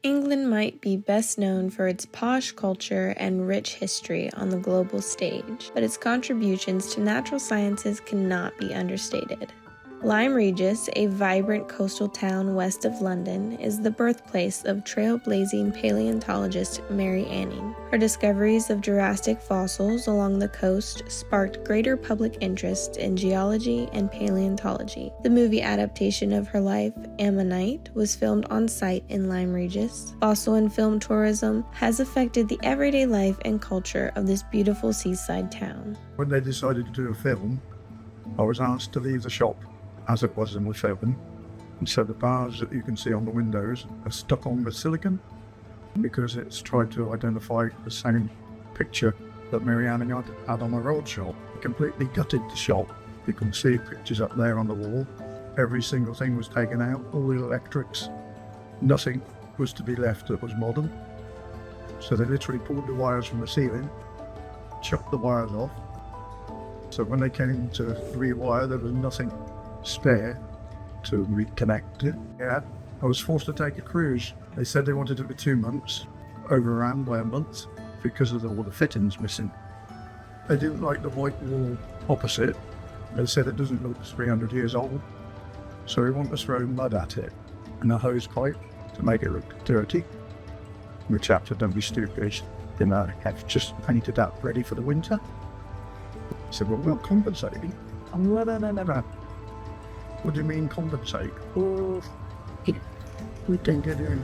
England might be best known for its posh culture and rich history on the global stage, but its contributions to natural sciences cannot be understated. Lyme Regis, a vibrant coastal town west of London, is the birthplace of trailblazing paleontologist Mary Anning. Her discoveries of Jurassic fossils along the coast sparked greater public interest in geology and paleontology. The movie adaptation of her life, Ammonite, was filmed on site in Lyme Regis. Fossil and film tourism has affected the everyday life and culture of this beautiful seaside town. When they decided to do a film, I was asked to leave the shop as it was in the film, and so the bars that you can see on the windows are stuck on with silicone because it's tried to identify the same picture that Mary Anning had on her old shop. Completely gutted the shop. You can see pictures up there on the wall. Every single thing was taken out, all the electrics. Nothing was to be left that was modern. So they literally pulled the wires from the ceiling, chopped the wires off. So when they came to rewire, there was nothing spare to reconnect it. Yeah, I was forced to take a cruise. They said they wanted it for 2 months, overran by a month because of all the fittings missing. They didn't like the white wall opposite. They said it doesn't look 300 years old, so we want to throw mud at it and a hose pipe to make it look dirty. The chap said, "Don't be stupid, you know, have just painted that ready for the winter." I said, "Well, we'll compensate you." No. What do you mean compensate? Oh, we didn't get in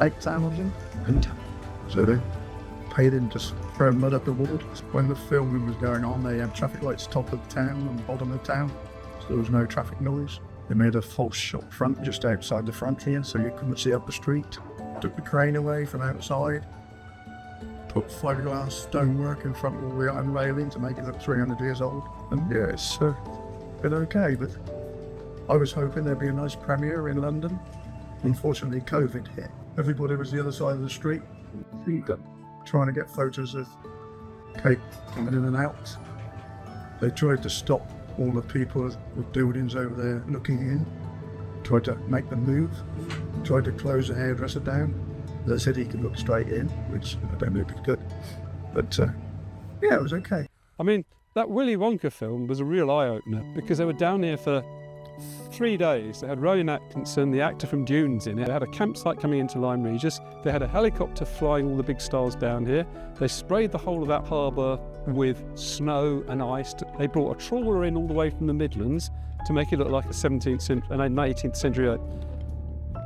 8,000. So they paid him to throw mud up the wall. When the filming was going on, they had traffic lights top of the town and bottom of town, so there was no traffic noise. They made a false shop front just outside the front here, so you couldn't see up the street. Took the crane away from outside. Put fiberglass stonework in front of all the iron railing to make it look 300 years old. And yeah, it's been okay, but I was hoping there'd be a nice premiere in London. Unfortunately, COVID hit. Everybody was the other side of the street, trying to get photos of Kate coming in and out. They tried to stop all the people with buildings over there looking in, tried to make them move, tried to close the hairdresser down. They said he could look straight in, which I don't know if it's good. But yeah, it was okay. I mean, that Willy Wonka film was a real eye-opener because they were down here for 3 days. They had Rowan Atkinson, the actor from Dunes, in it. They had a campsite coming into Lyme Regis. They had a helicopter flying all the big stars down here. They sprayed the whole of that harbour with snow and ice. They brought a trawler in all the way from the Midlands to make it look like a 17th century and an 18th century.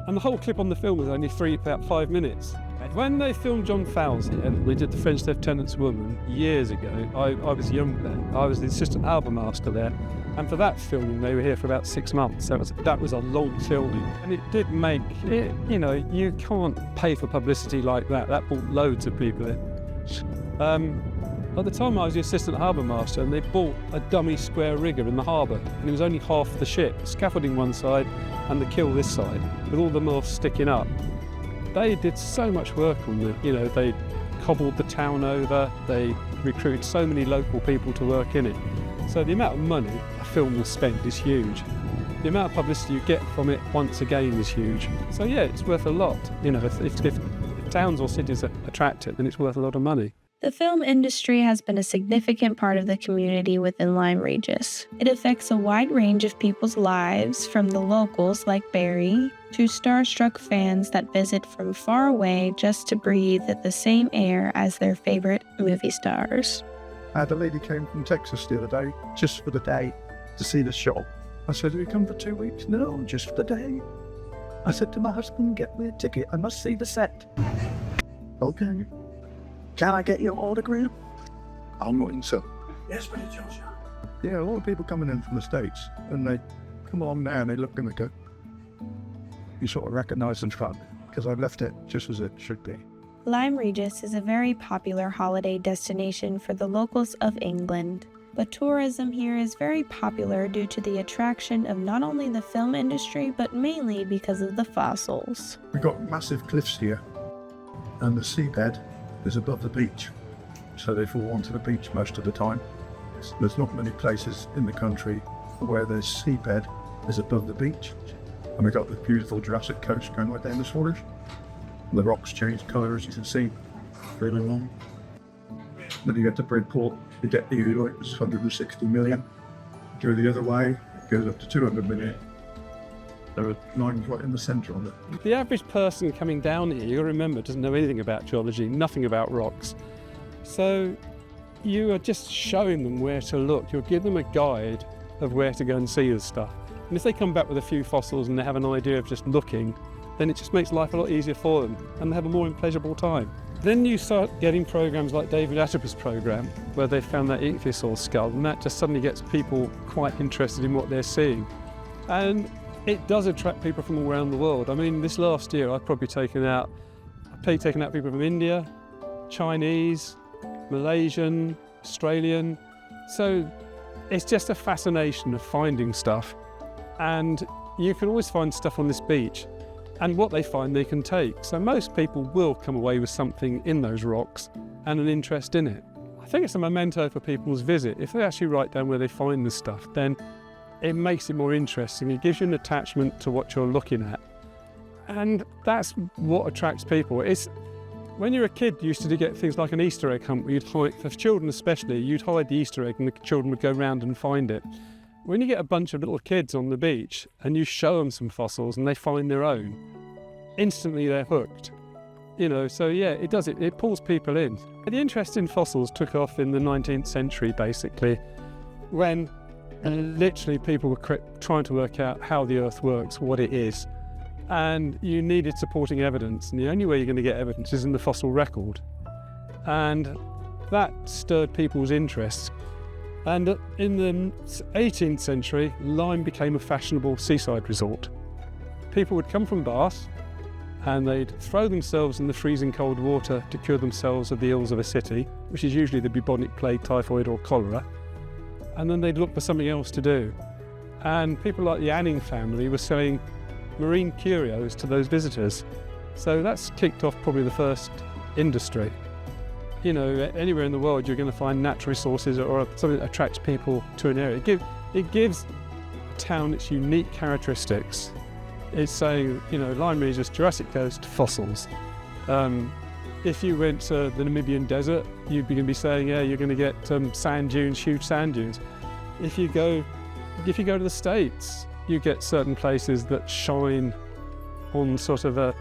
And the whole clip on the film was only about 5 minutes. When they filmed John Fowles here, we did The French Lieutenant's Woman years ago. I was young then. I was the assistant album master there. And for that filming, they were here for about 6 months. That was a long filming. And it did make it, you know, you can't pay for publicity like that. That brought loads of people in. At the time I was the assistant harbour master, and they bought a dummy square rigger in the harbour, and it was only half the ship, scaffolding one side and the kill this side, with all the masts sticking up. They did so much work on it. You know, they cobbled the town over, they recruited so many local people to work in it. So the amount of money a film will spend is huge. The amount of publicity you get from it once again is huge. So yeah, it's worth a lot. You know, if towns or cities attract it, then it's worth a lot of money. The film industry has been a significant part of the community within Lyme Regis. It affects a wide range of people's lives, from the locals like Barry to starstruck fans that visit from far away just to breathe the same air as their favorite movie stars. I had a lady came from Texas the other day, just for the day, to see the shop. I said, "Have you come for 2 weeks?" "No, just for the day." I said to my husband, "Get me a ticket, I must see the set." "Okay. Can I get your autograph?" "I'm not so." "Yes, but it's Joshua." Yeah, a lot of people coming in from the States, and they come along now and they look and they go, you sort of recognise them from, because I've left it just as it should be. Lyme Regis is a very popular holiday destination for the locals of England, but tourism here is very popular due to the attraction of not only the film industry, but mainly because of the fossils. We've got massive cliffs here, and the seabed is above the beach, so they fall onto the beach most of the time. There's not many places in the country where the seabed is above the beach, and we've got the beautiful Jurassic coast going right down the Swordfish. The rocks change colour, as you can see, really long. Then you get to Bridport, you get the Udo, it's 160 million. Go the other way, it goes up to 200 million. There are lines right in the centre of it. The average person coming down here, you'll remember, doesn't know anything about geology, nothing about rocks. So you are just showing them where to look. You'll give them a guide of where to go and see this stuff. And if they come back with a few fossils and they have an idea of just looking, then it just makes life a lot easier for them and they have a more pleasurable time. Then you start getting programs like David Attenborough's program, where they found that ichthyosaur skull, and that just suddenly gets people quite interested in what they're seeing. And it does attract people from all around the world. I mean, this last year I've probably taken out people from India, Chinese, Malaysian, Australian. So it's just a fascination of finding stuff. And you can always find stuff on this beach, and what they find they can take. So most people will come away with something in those rocks and an interest in it. I think it's a memento for people's visit. If they actually write down where they find the stuff, then it makes it more interesting. It gives you an attachment to what you're looking at. And that's what attracts people. It's when you're a kid, you used to get things like an Easter egg hunt where you'd hide, for children especially, you'd hide the Easter egg and the children would go round and find it. When you get a bunch of little kids on the beach and you show them some fossils and they find their own, instantly they're hooked. You know, so yeah, it does it. It pulls people in. The interest in fossils took off in the 19th century, basically, when literally people were trying to work out how the Earth works, what it is, and you needed supporting evidence. And the only way you're going to get evidence is in the fossil record. And that stirred people's interests. And in the 18th century, Lyme became a fashionable seaside resort. People would come from Bath and they'd throw themselves in the freezing cold water to cure themselves of the ills of a city, which is usually the bubonic plague, typhoid or cholera. And then they'd look for something else to do. And people like the Anning family were selling marine curios to those visitors. So that's kicked off probably the first industry. You know, anywhere in the world you're going to find natural resources or something that attracts people to an area. It gives a town its unique characteristics. It's saying, you know, Lyme Regis, Jurassic Coast, fossils. If you went to the Namibian desert, you'd be going to be saying, yeah, you're going to get sand dunes, huge sand dunes. If you go to the States, you get certain places that shine on sort of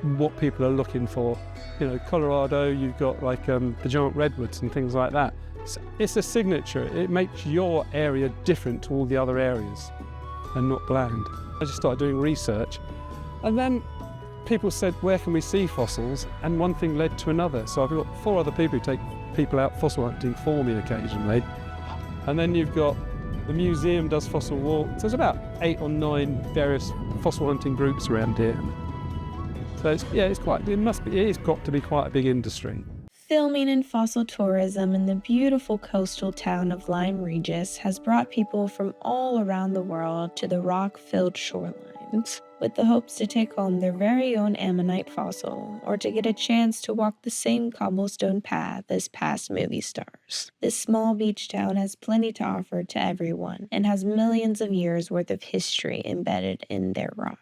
what people are looking for. You know, Colorado, you've got like the giant redwoods and things like that. It's a signature. It makes your area different to all the other areas and not bland. I just started doing research, and then people said, where can we see fossils? And one thing led to another. So I've got 4 other people who take people out fossil hunting for me occasionally. And then you've got the museum does fossil walks. So there's about 8 or 9 various fossil hunting groups around here. So it's got to be quite a big industry. Filming and fossil tourism in the beautiful coastal town of Lyme Regis has brought people from all around the world to the rock-filled shorelines, with the hopes to take home their very own Ammonite fossil, or to get a chance to walk the same cobblestone path as past movie stars. This small beach town has plenty to offer to everyone, and has millions of years worth of history embedded in their rock.